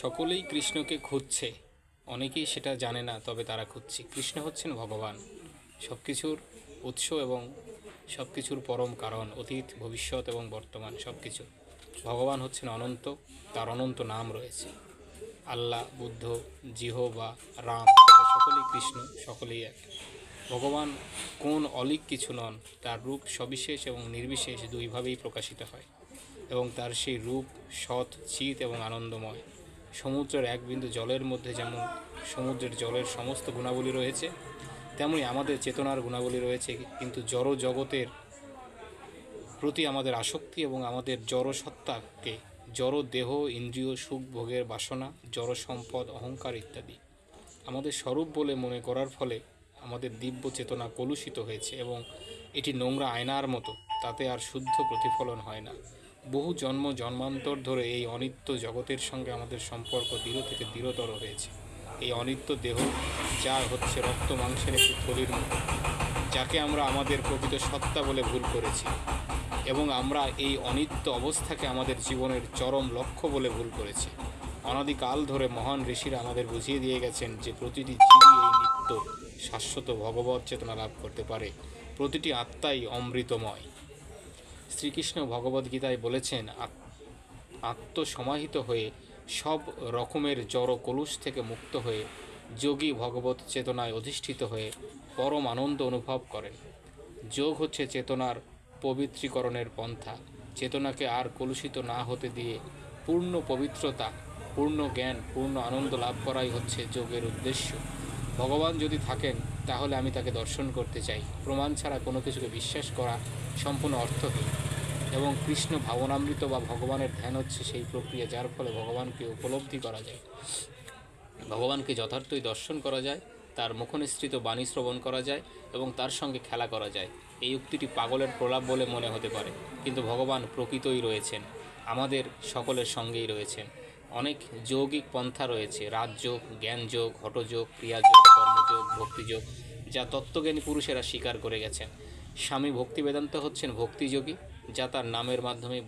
সকলেই কৃষ্ণকে খুঁজছে, অনেকেই সেটা জানে না, তবে তারা খুঁজছে। কৃষ্ণ হচ্ছেন ভগবান, সব কিছুর উৎস এবং সব কিছুর পরম কারণ, অতীত ভবিষ্যৎ এবং বর্তমান সব কিছু। ভগবান হচ্ছেন অনন্ত, তার অনন্ত নাম রয়েছে। আল্লাহ, বুদ্ধ, জিহোবা, রাম, সকলেই কৃষ্ণ, সকলেই এক। ভগবান কোন অলীক কিছু নন, তার রূপ সবিশেষ এবং নির্বিশেষ দুইভাবেই প্রকাশিত হয়, এবং তার সেই রূপ সৎ, চিত এবং আনন্দময়। সমুদ্রের এক বিন্দু জলের মধ্যে যেমন সমুদ্রের জলের সমস্ত গুণাবলী রয়েছে, তেমনি আমাদের চেতনার গুণাবলী রয়েছে, কিন্তু জড় জগতের প্রতি আমাদের আসক্তি এবং আমাদের জড় সত্তাকে, জড় দেহ, ইন্দ্রিয়, সুখ ভোগের বাসনা, জড় সম্পদ, অহংকার ইত্যাদি আমাদের স্বরূপ বলে মনে করার ফলে আমাদের দিব্য চেতনা কলুষিত হয়েছে এবং এটি নোংরা আয়নার মতো, তাতে আর শুদ্ধ প্রতিফলন হয় না। বহু জন্ম জন্মান্তর ধরে এই অনিত্য জগতের সঙ্গে আমাদের সম্পর্ক দৃঢ় থেকে দৃঢ়তর হয়েছে। এই অনিত্য দেহ, যা হচ্ছে রক্ত মাংসের একটি থলির মতো, যাকে আমরা আমাদের প্রকৃত সত্তা বলে ভুল করেছি, এবং আমরা এই অনিত্য অবস্থাকে আমাদের জীবনের চরম লক্ষ্য বলে ভুল করেছি। অনাদিকাল ধরে মহান ঋষিরা আমাদের বুঝিয়ে দিয়ে গেছেন যে প্রতিটি জীবই এই নিত্য শাশ্বত ভগবৎ চেতনা লাভ করতে পারে, প্রতিটি আত্মাই অমৃতময়। শ্রীকৃষ্ণ ভগবদ্গীতায় বলেছেন, আত্মসমাহিত হয়ে সব রকমের জড় কলুষ থেকে মুক্ত হয়ে যোগী ভগবত চেতনায় অধিষ্ঠিত হয়ে পরম আনন্দ অনুভব করেন। যোগ হচ্ছে চেতনার পবিত্রীকরণের পন্থা। চেতনাকে আর কলুষিত না হতে দিয়ে পূর্ণ পবিত্রতা, পূর্ণ জ্ঞান, পূর্ণ আনন্দ লাভ করাই হচ্ছে যোগের উদ্দেশ্য। ভগবান যদি থাকেন, তাহলে আমি তাকে দর্শন করতে চাই। প্রমাণ ছাড়া কোনো কিছুকে বিশ্বাস করা সম্পূর্ণ অর্থহীন। এবং কৃষ্ণ ভাবনামৃত বা ভগবানের ধ্যান হচ্ছে সেই প্রক্রিয়া, যার ফলে ভগবানকে উপলব্ধি করা যায়, ভগবানকে যথার্থই দর্শন করা যায়, তার মুখনিসৃত বাণী শ্রবণ করা যায় এবং তার সঙ্গে খেলা করা যায়। এই উক্তিটি পাগলের প্রলাপ বলে মনে হতে পারে, কিন্তু ভগবান প্রকৃতই রয়েছেন, আমাদের সকলের সঙ্গেই রয়েছেন। অনেক যৌগিক পন্থা রয়েছে, রাজযোগ, জ্ঞানযোগ, হঠযোগ, ক্রিয়াযোগ, কর্মযোগ, ভক্তিযোগ, যা তত্ত্বজ্ঞানী পুরুষেরা স্বীকার করে গেছেন। স্বামী ভক্তিবেদান্ত হচ্ছেন ভক্তিযোগী, যা তার নামের মাধ্যমে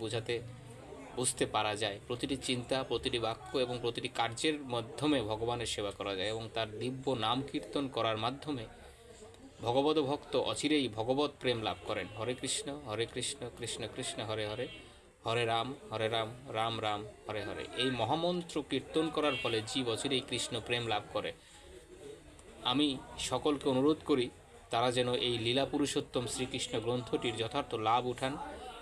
বুঝতে পারা যায়। প্রতিটি চিন্তা, প্রতিটি বাক্য এবং প্রতিটি কার্যের মাধ্যমে ভগবানের সেবা করা যায় এবং তার দিব্য নাম কীর্তন করার মাধ্যমে ভগবত ভক্ত অচিরেই ভগবত প্রেম লাভ করেন। হরে কৃষ্ণ কৃষ্ণ কৃষ্ণ হরে হরে, হরে রাম রাম রাম হরে হরে। এই মহামন্ত্র কীর্তন করার ফলে জীব অচিরেই কৃষ্ণ প্রেম লাভ করে। আমি সকলকে অনুরোধ করি, তারা যেন এই লীলা পুরুষোত্তম শ্রীকৃষ্ণ গ্রন্থটির যথার্থ লাভ উঠান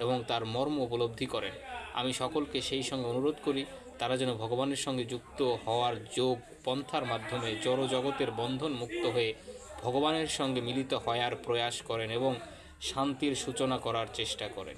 এবং তার মর্ম উপলব্ধি করেন। আমি সকলকে সেই সঙ্গে অনুরোধ করি, তারা যেন ভগবানের সঙ্গে যুক্ত হওয়ার যোগ পন্থার মাধ্যমে জড় জগতের বন্ধন মুক্ত হয়ে ভগবানের সঙ্গে মিলিত হওয়ার প্রয়াস করেন এবং শান্তির সূচনা করার চেষ্টা করেন।